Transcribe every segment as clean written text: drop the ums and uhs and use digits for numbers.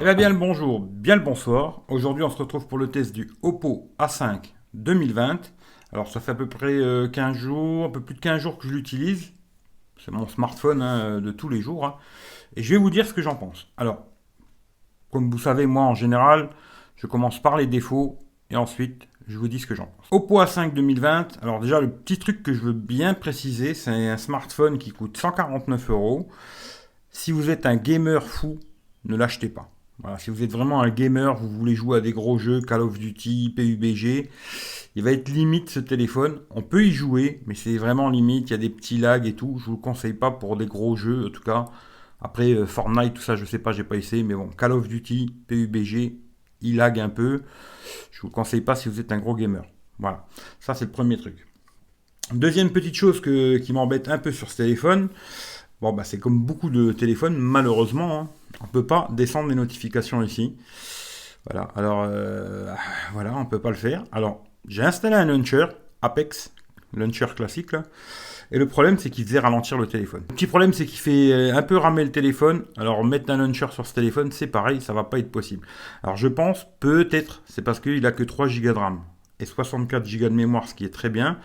Eh bien, bien le bonjour, bien le bonsoir. Aujourd'hui, on se retrouve pour le test du Oppo A5 2020. Alors, ça fait à peu près 15 jours, un peu plus de 15 jours que je l'utilise. C'est mon smartphone de tous les jours, hein. Et je vais vous dire ce que j'en pense. Alors, comme vous savez, moi, en général, je commence par les défauts et ensuite, je vous dis ce que j'en pense. Oppo A5 2020. Alors, déjà, le petit truc que je veux bien préciser, c'est un smartphone qui coûte 149 euros. Si vous êtes un gamer fou, ne l'achetez pas. Voilà, si vous êtes vraiment un gamer, vous voulez jouer à des gros jeux, Call of Duty, PUBG, il va être limite ce téléphone. On peut y jouer, mais c'est vraiment limite, il y a des petits lags et tout. Je vous le conseille pas pour des gros jeux, en tout cas. Après, Fortnite, tout ça, je sais pas, j'ai pas essayé, mais bon, Call of Duty, PUBG, il lag un peu. Je vous le conseille pas si vous êtes un gros gamer. Voilà, ça c'est le premier truc. Deuxième petite chose qui m'embête un peu sur ce téléphone, bon, bah, c'est comme beaucoup de téléphones, malheureusement, hein, on ne peut pas descendre les notifications ici. Voilà, alors, voilà, on ne peut pas le faire. Alors, j'ai installé un launcher, Apex, launcher classique, là. Et le problème, c'est qu'il faisait ralentir le téléphone. Le petit problème, c'est qu'il fait un peu ramer le téléphone. Alors, mettre un launcher sur ce téléphone, c'est pareil, ça va pas être possible. Alors, je pense, peut-être, c'est parce qu'il a que 3 Go de RAM et 64 Go de mémoire, ce qui est très bien.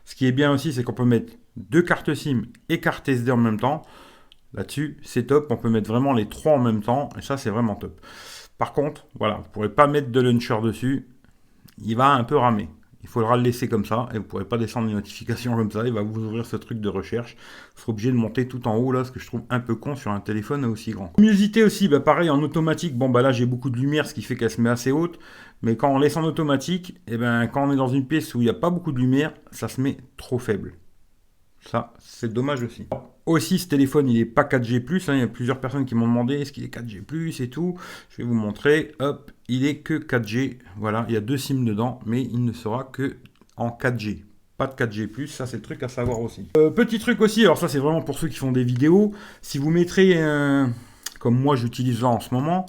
Ce qui est bien aussi, c'est qu'on peut mettre deux cartes SIM et carte SD en même temps. Là-dessus, c'est top. On peut mettre vraiment les trois en même temps. Et ça, c'est vraiment top. Par contre, voilà, vous ne pourrez pas mettre de launcher dessus. Il va un peu ramer. Il faudra le laisser comme ça. Et vous ne pourrez pas descendre les notifications comme ça. Il va vous ouvrir ce truc de recherche. Vous serez obligé de monter tout en haut, là, ce que je trouve un peu con sur un téléphone aussi grand. Luminosité aussi, bah, pareil, en automatique. Bon, bah là, j'ai beaucoup de lumière, ce qui fait qu'elle se met assez haute. Mais quand on laisse en automatique, et ben, quand on est dans une pièce où il n'y a pas beaucoup de lumière, ça se met trop faible. Ça, c'est dommage aussi. Aussi, ce téléphone, il n'est pas 4G+, hein. Il y a plusieurs personnes qui m'ont demandé est-ce qu'il est 4G+, et tout. Je vais vous montrer. Hop, il est que 4G. Voilà, il y a deux SIM dedans, mais il ne sera que en 4G. Pas de 4G+, ça c'est le truc à savoir aussi. Petit truc aussi, alors ça c'est vraiment pour ceux qui font des vidéos. Si vous mettrez, comme moi j'utilise là en ce moment,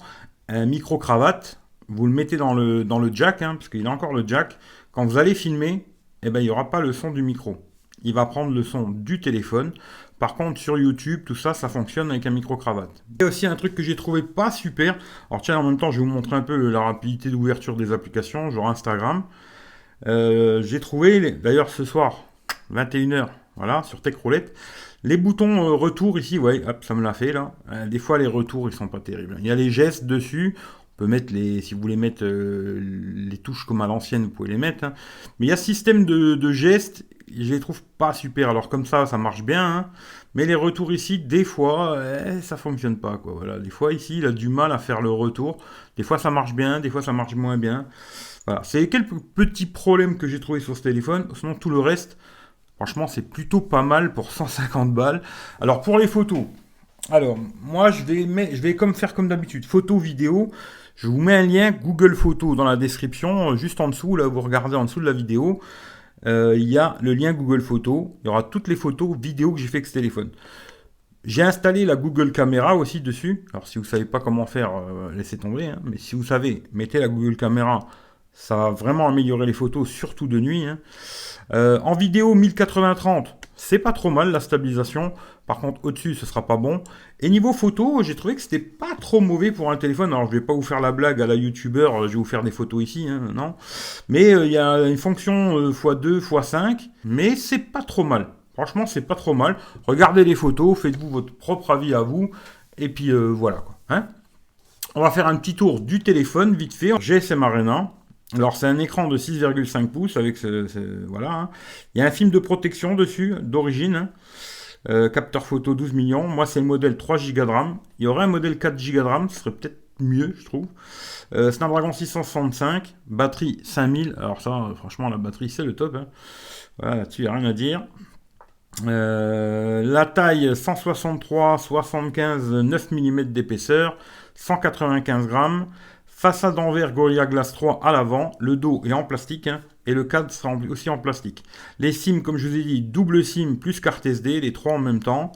un micro-cravate, vous le mettez dans le jack, hein, parce qu'il a encore le jack. Quand vous allez filmer, eh ben, il n'y aura pas le son du micro. Il va prendre le son du téléphone. Par contre, sur YouTube, tout ça, ça fonctionne avec un micro-cravate. Il y a aussi un truc que j'ai trouvé pas super. Alors tiens, en même temps, je vais vous montrer un peu la rapidité d'ouverture des applications, genre Instagram. J'ai trouvé, d'ailleurs ce soir, 21h, voilà, sur TechRoulette, les boutons retour ici, ouais, hop, ça me l'a fait là. Des fois, les retours, ils sont pas terribles. Il y a les gestes dessus. On peut mettre si vous voulez mettre les touches comme à l'ancienne, vous pouvez les mettre, hein. Mais il y a ce système de gestes, je les trouve pas super. Alors comme ça marche bien, hein. Mais les retours ici, des fois, ça fonctionne pas, quoi. Voilà, des fois ici, il a du mal à faire le retour. Des fois, ça marche bien, des fois, ça marche moins bien. Voilà, c'est quelques petits problèmes que j'ai trouvé sur ce téléphone. Sinon, tout le reste, franchement, c'est plutôt pas mal pour 150 balles. Alors pour les photos. Alors, moi, je vais comme faire comme d'habitude. Photo, vidéo. Je vous mets un lien Google Photos dans la description, juste en dessous. Là, vous regardez en dessous de la vidéo. Il y a le lien Google Photos. Il y aura toutes les photos, vidéos que j'ai fait avec ce téléphone. J'ai installé la Google Caméra aussi dessus. Alors, si vous ne savez pas comment faire, laissez tomber, hein. Mais si vous savez, mettez la Google Caméra. Ça va vraiment améliorer les photos, surtout de nuit, hein. En vidéo 1080-30, c'est pas trop mal la stabilisation. Par contre, au-dessus, ce sera pas bon. Et niveau photo, j'ai trouvé que c'était pas trop mauvais pour un téléphone. Alors, je vais pas vous faire la blague à la youtubeur, je vais vous faire des photos ici, hein, non. Mais il y a une fonction x2, x5, mais c'est pas trop mal. Franchement, c'est pas trop mal. Regardez les photos, faites-vous votre propre avis à vous. Et puis voilà, quoi, hein. On va faire un petit tour du téléphone, vite fait. GSM Arena. Alors, c'est un écran de 6,5 pouces avec voilà, hein. Il y a un film de protection dessus, d'origine, hein. Capteur photo 12 millions. Moi, c'est le modèle 3 Go de RAM. Il y aurait un modèle 4 Go de RAM, ce serait peut-être mieux, je trouve. Snapdragon 665, batterie 5000. Alors ça, franchement, la batterie, c'est le top, hein. Voilà, là-dessus, il n'y a rien à dire. La taille 163, 75, 9 mm d'épaisseur, 195 grammes. Façade en verre Gorilla Glass 3 à l'avant. Le dos est en plastique, hein, et le cadre sera aussi en plastique. Les SIM, comme je vous ai dit, double SIM plus carte SD, les trois en même temps.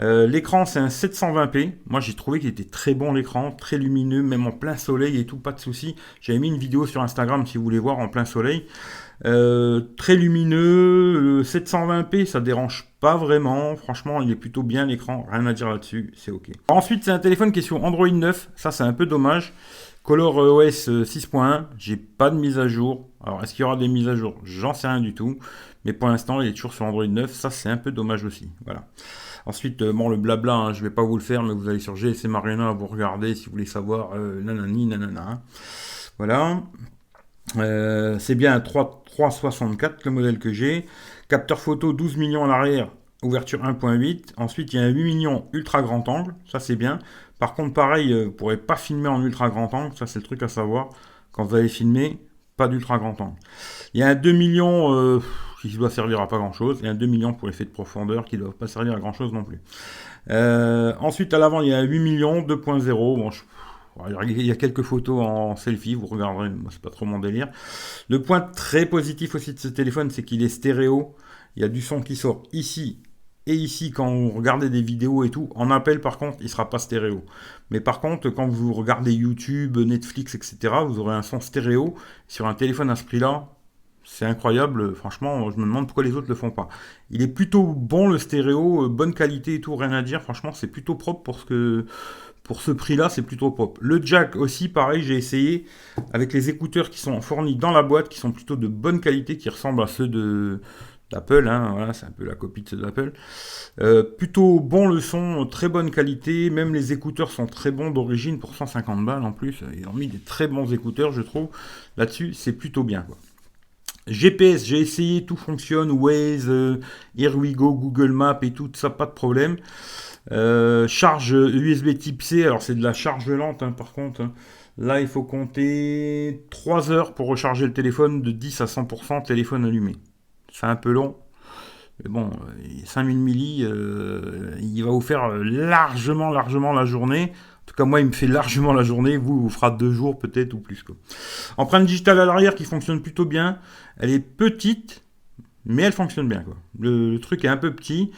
L'écran, c'est un 720p. Moi, j'ai trouvé qu'il était très bon l'écran, très lumineux, même en plein soleil et tout, pas de souci. J'avais mis une vidéo sur Instagram si vous voulez voir en plein soleil. Très lumineux, 720p, ça dérange pas vraiment. Franchement, il est plutôt bien l'écran, rien à dire là-dessus, c'est ok. Ensuite, c'est un téléphone qui est sur Android 9, ça c'est un peu dommage. ColorOS 6.1, j'ai pas de mise à jour. Alors, est-ce qu'il y aura des mises à jour? J'en sais rien du tout. Mais pour l'instant, il est toujours sur Android 9, ça c'est un peu dommage aussi. Voilà. Ensuite, bon, le blabla, hein, je vais pas vous le faire, mais vous allez sur GSM Arena, vous regardez si vous voulez savoir, nanani, nanana. Hein. Voilà. C'est bien un 364 le modèle que j'ai. Capteur photo 12 millions à l'arrière, ouverture 1.8. Ensuite, il y a un 8 millions ultra grand angle, ça c'est bien. Par contre, pareil, vous ne pourrez pas filmer en ultra grand angle, ça c'est le truc à savoir. Quand vous allez filmer, pas d'ultra grand angle. Il y a un 2 millions qui doit servir à pas grand chose, et un 2 millions pour effet de profondeur qui ne doit pas servir à grand chose non plus. Ensuite, à l'avant, il y a un 8 millions 2.0. Bon, il y a quelques photos en selfie, vous regarderez, moi c'est pas trop mon délire. Le point très positif aussi de ce téléphone, c'est qu'il est stéréo. Il y a du son qui sort ici et ici quand vous regardez des vidéos et tout. En appel, par contre, il sera pas stéréo. Mais par contre, quand vous regardez YouTube, Netflix, etc., vous aurez un son stéréo. Sur un téléphone à ce prix-là, c'est incroyable. Franchement, je me demande pourquoi les autres le font pas. Il est plutôt bon le stéréo, bonne qualité et tout, rien à dire. Franchement, c'est plutôt propre pour ce prix-là, c'est plutôt propre. Le jack aussi, pareil, j'ai essayé avec les écouteurs qui sont fournis dans la boîte, qui sont plutôt de bonne qualité, qui ressemblent à ceux d'Apple, hein, voilà, c'est un peu la copie de ceux d'Apple. Plutôt bon le son, très bonne qualité, même les écouteurs sont très bons d'origine pour 150 balles en plus. Ils ont mis des très bons écouteurs, je trouve. Là-dessus, c'est plutôt bien, quoi. GPS, j'ai essayé, tout fonctionne, Waze, Here We Go, Google Maps et tout ça, pas de problème. Charge USB type C, alors c'est de la charge lente hein, par contre. Hein. Là, il faut compter 3 heures pour recharger le téléphone de 10 à 100% téléphone allumé. C'est un peu long. Mais bon, 5000 milli, il va vous faire largement la journée. En tout cas, moi, il me fait largement la journée. Vous fera 2 jours peut-être ou plus. Quoi. Empreinte digitale à l'arrière qui fonctionne plutôt bien. Elle est petite, mais elle fonctionne bien. Quoi. Le truc est un peu petit.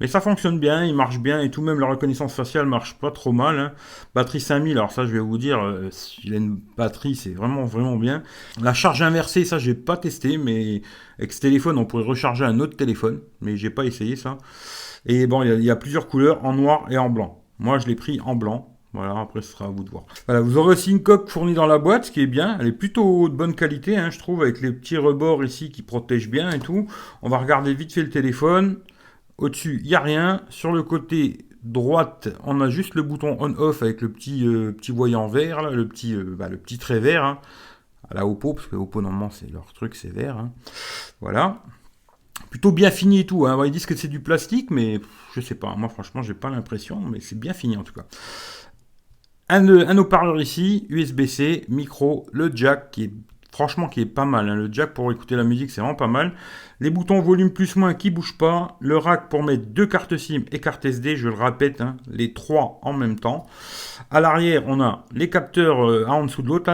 Mais ça fonctionne bien, il marche bien et tout, même la reconnaissance faciale marche pas trop mal. Hein. Batterie 5000, alors ça je vais vous dire, s'il a une batterie c'est vraiment bien. La charge inversée, ça j'ai pas testé, mais avec ce téléphone on pourrait recharger un autre téléphone, mais j'ai pas essayé ça. Et bon, il y a plusieurs couleurs, en noir et en blanc. Moi je l'ai pris en blanc. Voilà, après ce sera à vous de voir. Voilà, vous aurez aussi une coque fournie dans la boîte, ce qui est bien. Elle est plutôt de bonne qualité, hein, je trouve, avec les petits rebords ici qui protègent bien et tout. On va regarder vite fait le téléphone. Au-dessus, il n'y a rien. Sur le côté droite, on a juste le bouton on-off avec le petit voyant vert, là, le petit trait vert, hein, à la Oppo, parce que Oppo, normalement, c'est leur truc, c'est vert. Hein. Voilà. Plutôt bien fini et tout. Hein. Ils disent que c'est du plastique, mais je sais pas. Moi, franchement, j'ai pas l'impression, mais c'est bien fini en tout cas. Un haut-parleur ici, USB-C, micro, le jack qui est pas mal. Hein. Le jack pour écouter la musique, c'est vraiment pas mal. Les boutons volume plus moins qui bougent pas. Le rack pour mettre 2 cartes SIM et carte SD, je le répète, hein, les 3 en même temps. À l'arrière, on a les capteurs en dessous de l'autre.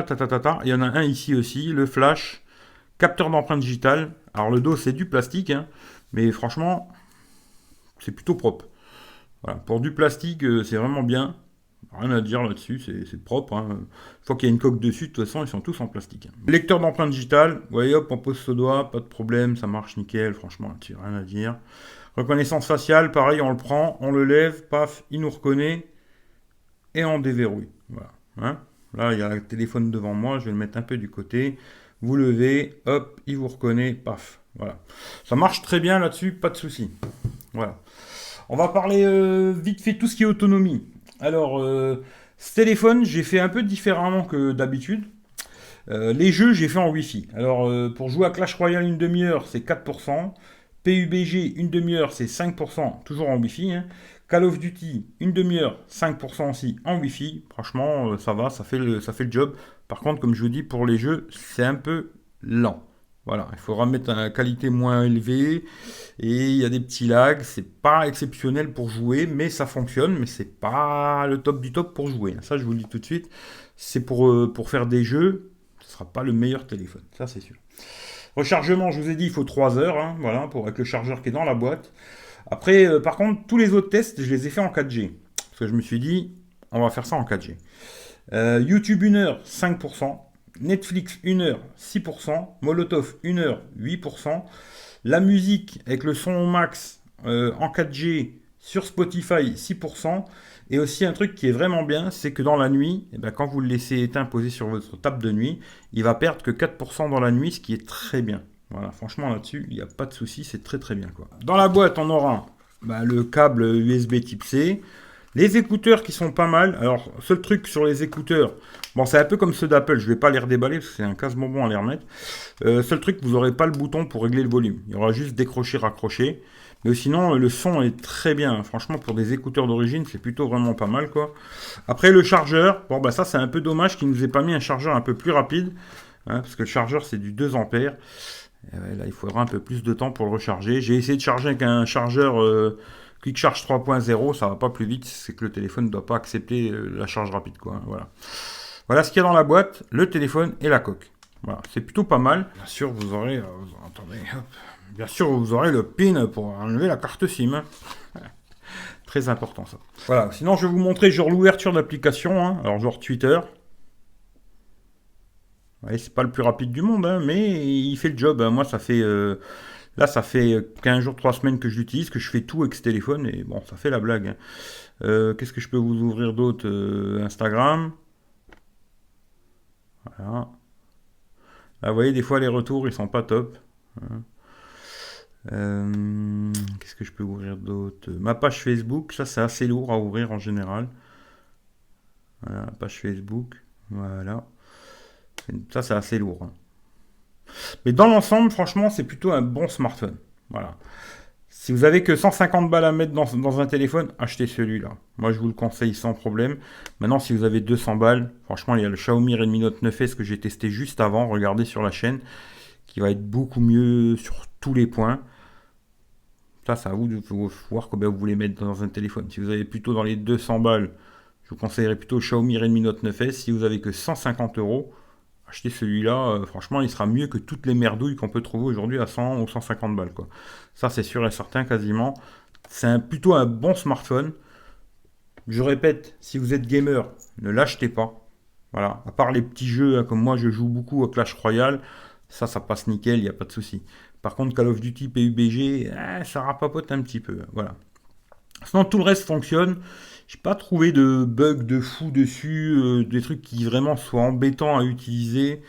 Il y en a un ici aussi, le flash, capteur d'empreinte digitale. Alors le dos, c'est du plastique, hein, mais franchement, c'est plutôt propre. Voilà. Pour du plastique, c'est vraiment bien. Rien à dire là-dessus, c'est propre. Hein. Une fois qu'il y a une coque dessus, de toute façon, ils sont tous en plastique. Hein. Lecteur d'empreinte digitale, vous voyez, hop, on pose ce doigt, pas de problème, ça marche nickel, franchement, là-dessus, rien à dire. Reconnaissance faciale, pareil, on le prend, on le lève, paf, il nous reconnaît, et on déverrouille. Voilà. Hein. Là, il y a le téléphone devant moi, je vais le mettre un peu du côté. Vous levez, hop, il vous reconnaît, paf. Voilà. Ça marche très bien là-dessus, pas de souci. Voilà. On va parler vite fait tout ce qui est autonomie. Alors, ce téléphone, j'ai fait un peu différemment que d'habitude. Les jeux, j'ai fait en Wi-Fi. Alors, pour jouer à Clash Royale une demi-heure, c'est 4%. PUBG, une demi-heure, c'est 5%, toujours en Wi-Fi. Hein. Call of Duty, une demi-heure, 5% aussi en Wi-Fi. Franchement, ça va, ça fait le job. Par contre, comme je vous dis, pour les jeux, c'est un peu lent. Voilà, il faudra mettre une qualité moins élevée et il y a des petits lags. C'est pas exceptionnel pour jouer, mais ça fonctionne. Mais c'est pas le top du top pour jouer. Ça, je vous le dis tout de suite. C'est pour faire des jeux. Ce sera pas le meilleur téléphone, ça c'est sûr. Rechargement, je vous ai dit, il faut 3 heures, hein, voilà, avec le chargeur qui est dans la boîte. Après, par contre, tous les autres tests, je les ai fait en 4G. Parce que je me suis dit, on va faire ça en 4G. YouTube 1 heure, 5%. Netflix 1 heure, 6%. Molotov 1 heure, 8%. La musique avec le son au max en 4G sur Spotify, 6%. Et aussi un truc qui est vraiment bien, c'est que dans la nuit, eh ben, quand vous le laissez éteint posé sur votre table de nuit, il va perdre que 4% dans la nuit, ce qui est très bien. Voilà, franchement là-dessus, il n'y a pas de souci, c'est très très bien quoi. Dans la boîte, on aura le câble USB type C, les écouteurs qui sont pas mal. Alors, seul truc sur les écouteurs, bon, c'est un peu comme ceux d'Apple, je vais pas les redéballer parce que c'est un casse-bonbon à les remettre. Seul truc, vous n'aurez pas le bouton pour régler le volume. Il y aura juste décrocher, raccrocher. Mais sinon, le son est très bien. Franchement, pour des écouteurs d'origine, c'est plutôt vraiment pas mal, quoi. Après, le chargeur, bon, bah ça, c'est un peu dommage qu'il nous ait pas mis un chargeur un peu plus rapide. Hein, parce que le chargeur, c'est du 2 ampères. Et ouais, là, il faudra un peu plus de temps pour le recharger. J'ai essayé de charger avec un chargeur Quick Charge 3.0. Ça va pas plus vite. C'est que le téléphone ne doit pas accepter la charge rapide, quoi. Voilà. Voilà ce qu'il y a dans la boîte, le téléphone et la coque. Voilà, c'est plutôt pas mal. Bien sûr, vous aurez, attendez, hop. Bien sûr, vous aurez le pin pour enlever la carte SIM. Hein. Très important ça. Voilà. Sinon, je vais vous montrer genre l'ouverture d'application. Hein. Alors genre Twitter. Ouais, c'est pas le plus rapide du monde, hein, mais il fait le job. Hein. Moi, ça fait là, ça fait 15 jours, 3 semaines que je l'utilise, que je fais tout avec ce téléphone et bon, ça fait la blague. Hein. Qu'est-ce que je peux vous ouvrir d'autre Instagram. Voilà. Là, vous voyez, des fois les retours ils sont pas top. Hein. Qu'est-ce que je peux ouvrir d'autre? Ma page Facebook, ça c'est assez lourd à ouvrir en général. Voilà, page Facebook. Voilà. Ça c'est assez lourd. Hein. Mais dans l'ensemble, franchement, c'est plutôt un bon smartphone. Voilà. Si vous avez que 150 balles à mettre dans un téléphone, achetez celui-là. Moi, je vous le conseille sans problème. Maintenant, si vous avez 200 balles, franchement, il y a le Xiaomi Redmi Note 9S que j'ai testé juste avant. Regardez sur la chaîne, qui va être beaucoup mieux sur tous les points. Ça, c'est à vous de voir combien vous voulez mettre dans un téléphone. Si vous avez plutôt dans les 200 balles, je vous conseillerais plutôt Xiaomi Redmi Note 9S. Si vous avez que 150 euros, achetez celui-là. Franchement, il sera mieux que toutes les merdouilles qu'on peut trouver aujourd'hui à 100 ou 150 balles. Quoi. Ça, c'est sûr et certain quasiment. C'est plutôt un bon smartphone. Je répète, si vous êtes gamer, ne l'achetez pas. Voilà. À part les petits jeux, hein, comme moi, je joue beaucoup à Clash Royale. Ça passe nickel, il n'y a pas de souci. Par contre, Call of Duty PUBG, ça rapapote un petit peu. Voilà. Sinon, tout le reste fonctionne. J'ai pas trouvé de bugs de fou dessus, des trucs qui vraiment soient embêtants à utiliser.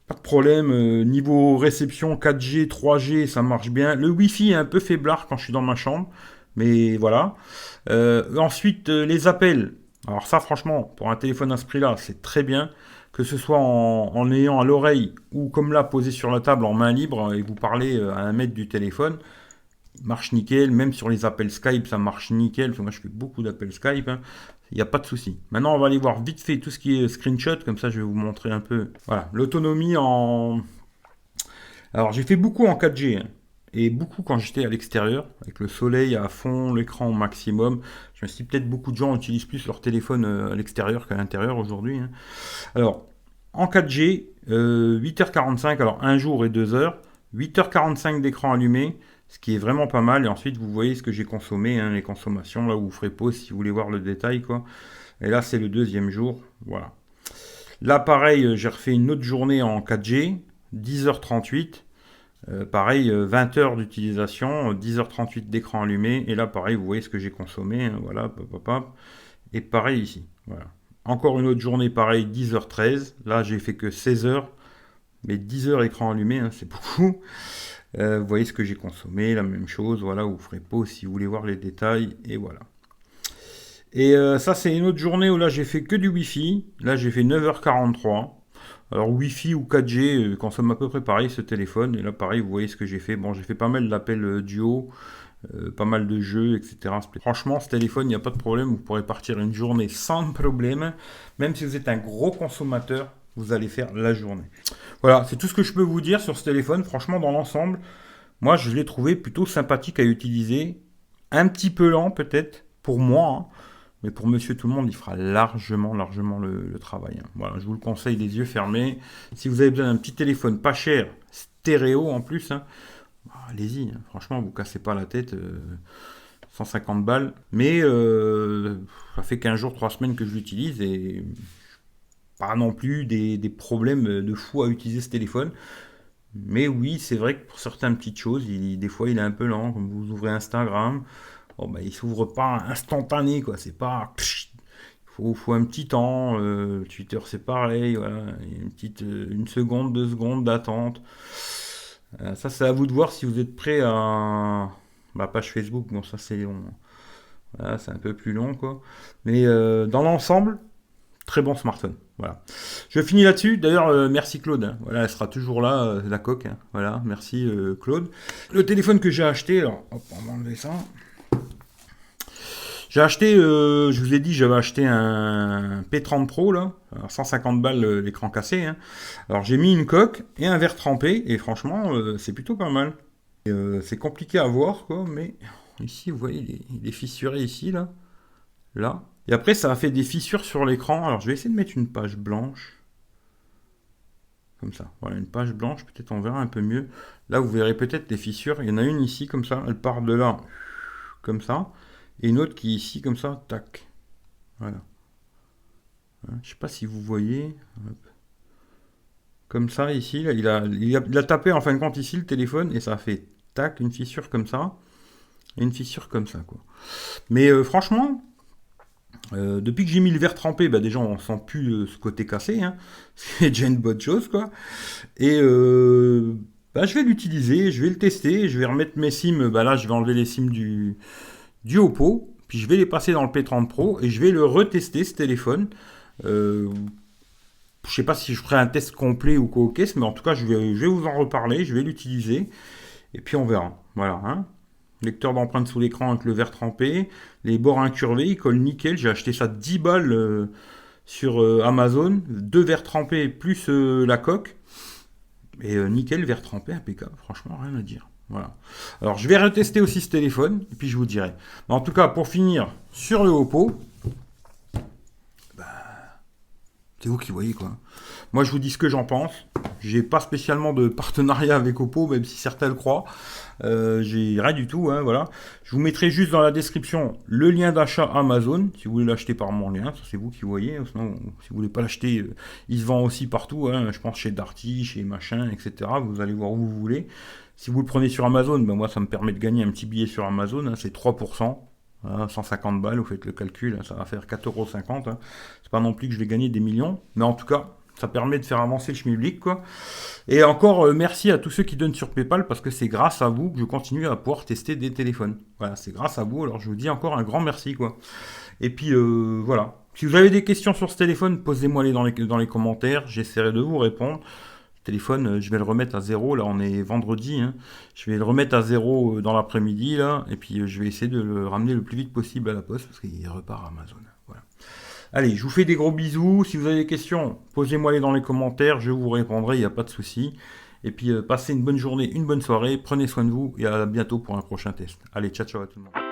Pas de problème. Niveau réception 4G, 3G, ça marche bien. Le Wi-Fi est un peu faiblard quand je suis dans ma chambre. Mais voilà. Ensuite, les appels. Alors ça, franchement, pour un téléphone à ce prix-là, c'est très bien. Que ce soit en ayant à l'oreille ou comme là, posé sur la table en main libre et vous parlez à 1 mètre du téléphone. Il marche nickel. Même sur les appels Skype, ça marche nickel. Parce que moi, je fais beaucoup d'appels Skype. Hein. Il n'y a pas de souci. Maintenant, on va aller voir vite fait tout ce qui est screenshot. Comme ça, je vais vous montrer un peu. Voilà, l'autonomie en... Alors, j'ai fait beaucoup en 4G. Hein, et beaucoup quand j'étais à l'extérieur, avec le soleil à fond, l'écran au maximum. Je me suis dit, peut-être beaucoup de gens utilisent plus leur téléphone à l'extérieur qu'à l'intérieur aujourd'hui. Hein. Alors, en 4G, 8h45, alors 1 jour et 2 heures. 8h45 d'écran allumé, ce qui est vraiment pas mal. Et ensuite, vous voyez ce que j'ai consommé, hein, les consommations, là où vous ferez pause si vous voulez voir le détail, quoi. Et là, c'est le 2e jour, voilà. Là, pareil, j'ai refait une autre journée en 4G, 10h38. Pareil, 20 heures d'utilisation, 10h38 d'écran allumé. Et là, pareil, vous voyez ce que j'ai consommé, hein, voilà, et pareil ici, voilà. Encore une autre journée, pareil, 10h13. Là, j'ai fait que 16 heures. Mais 10 heures écran allumé, hein, c'est beaucoup. Vous voyez ce que j'ai consommé, la même chose. Voilà, vous ferez pause si vous voulez voir les détails. Et voilà. Et ça, c'est une autre journée où là, j'ai fait que du Wi-Fi. Là, j'ai fait 9h43. Alors, Wi-Fi ou 4G consomme à peu près pareil ce téléphone. Et là, pareil, vous voyez ce que j'ai fait. Bon, j'ai fait pas mal d'appels duo, pas mal de jeux, etc. Franchement, ce téléphone, il n'y a pas de problème. Vous pourrez partir une journée sans problème. Même si vous êtes un gros consommateur, vous allez faire la journée. Voilà, c'est tout ce que je peux vous dire sur ce téléphone. Franchement, dans l'ensemble, moi, je l'ai trouvé plutôt sympathique à utiliser. Un petit peu lent, peut-être, pour moi. Hein. Mais pour monsieur tout le monde, il fera largement le travail. Hein. Voilà, je vous le conseille les yeux fermés. Si vous avez besoin d'un petit téléphone pas cher, stéréo en plus, hein, allez-y. Hein. Franchement, vous cassez pas la tête. 150 balles. Mais ça fait 15 jours, 3 semaines que je l'utilise et pas non plus des problèmes de fou à utiliser ce téléphone. Mais oui, c'est vrai que pour certaines petites choses, des fois il est un peu lent. Comme vous ouvrez Instagram, bon, bah, il s'ouvre pas instantané, quoi. C'est pas. Faut un petit temps. Twitter, c'est pareil. Voilà. Il y a une seconde, 2 secondes d'attente. Ça, c'est à vous de voir si vous êtes prêt à. Bah, page Facebook, bon, ça c'est long. Voilà, c'est un peu plus long, quoi. Mais dans l'ensemble, très bon smartphone. Voilà. Je finis là-dessus. D'ailleurs, merci Claude, hein. Voilà, elle sera toujours là, la coque, hein. Voilà, merci Claude. Le téléphone que j'ai acheté, alors, hop, on va enlever ça. J'ai acheté, je vous ai dit, j'avais acheté un P30 Pro, là. Alors, 150 balles l'écran cassé, hein. Alors, j'ai mis une coque et un verre trempé, et franchement, c'est plutôt pas mal. C'est compliqué à voir, quoi, mais ici, vous voyez, il est fissuré ici, là. Là. Et après, ça a fait des fissures sur l'écran. Alors, je vais essayer de mettre une page blanche. Comme ça. Voilà, une page blanche. Peut-être on verra un peu mieux. Là, vous verrez peut-être des fissures. Il y en a une ici, comme ça. Elle part de là, comme ça. Et une autre qui est ici, comme ça. Tac. Voilà. Je ne sais pas si vous voyez. Hop. Comme ça, ici. Là, il a tapé, en fin de compte, ici, le téléphone. Et ça a fait, tac, une fissure comme ça. Et une fissure comme ça, quoi. Mais franchement... depuis que j'ai mis le verre trempé, bah déjà on sent plus ce côté cassé, hein. C'est déjà une bonne chose, quoi. Et bah, je vais l'utiliser, je vais le tester, je vais remettre mes SIM. Bah là je vais enlever les SIM du Oppo, puis je vais les passer dans le P30 Pro et je vais le retester ce téléphone. Euh, je sais pas si je ferai un test complet ou quoi au caisse, mais en tout cas je vais vous en reparler, je vais l'utiliser et puis on verra. Voilà, hein. Lecteur d'empreintes sous l'écran avec le verre trempé. Les bords incurvés, ils collent nickel. J'ai acheté ça 10 balles sur Amazon. 2 verres trempés plus la coque. Et nickel, verre trempé, impeccable. Franchement, rien à dire. Voilà. Alors, je vais retester aussi ce téléphone. Et puis, je vous dirai. Mais en tout cas, pour finir, sur le Oppo, c'est vous qui voyez, quoi. Moi, je vous dis ce que j'en pense. J'ai pas spécialement de partenariat avec Oppo, même si certains le croient. J'ai rien du tout, hein, voilà. Je vous mettrai juste dans la description le lien d'achat Amazon, si vous voulez l'acheter par mon lien, ça c'est vous qui voyez. Sinon, si vous voulez pas l'acheter, il se vend aussi partout, hein, je pense chez Darty, chez machin, etc. Vous allez voir où vous voulez. Si vous le prenez sur Amazon, ben moi ça me permet de gagner un petit billet sur Amazon, hein, c'est 3%. Voilà, 150 balles, vous faites le calcul, hein, ça va faire 4,50 €. Hein. C'est pas non plus que je vais gagner des millions, mais en tout cas, ça permet de faire avancer le schmilblick, quoi. Et encore, merci à tous ceux qui donnent sur PayPal, parce que c'est grâce à vous que je continue à pouvoir tester des téléphones. Voilà, c'est grâce à vous, alors je vous dis encore un grand merci, quoi. Et puis, voilà. Si vous avez des questions sur ce téléphone, posez-moi-les dans les commentaires, j'essaierai de vous répondre. Le téléphone, je vais le remettre à zéro, là on est vendredi, hein. Je vais le remettre à zéro dans l'après-midi, là, et puis je vais essayer de le ramener le plus vite possible à la poste, parce qu'il repart à Amazon. Voilà. Allez, je vous fais des gros bisous. Si vous avez des questions, posez-moi-les dans les commentaires. Je vous répondrai, il n'y a pas de souci. Et puis, passez une bonne journée, une bonne soirée. Prenez soin de vous et à bientôt pour un prochain test. Allez, ciao, ciao à tout le monde.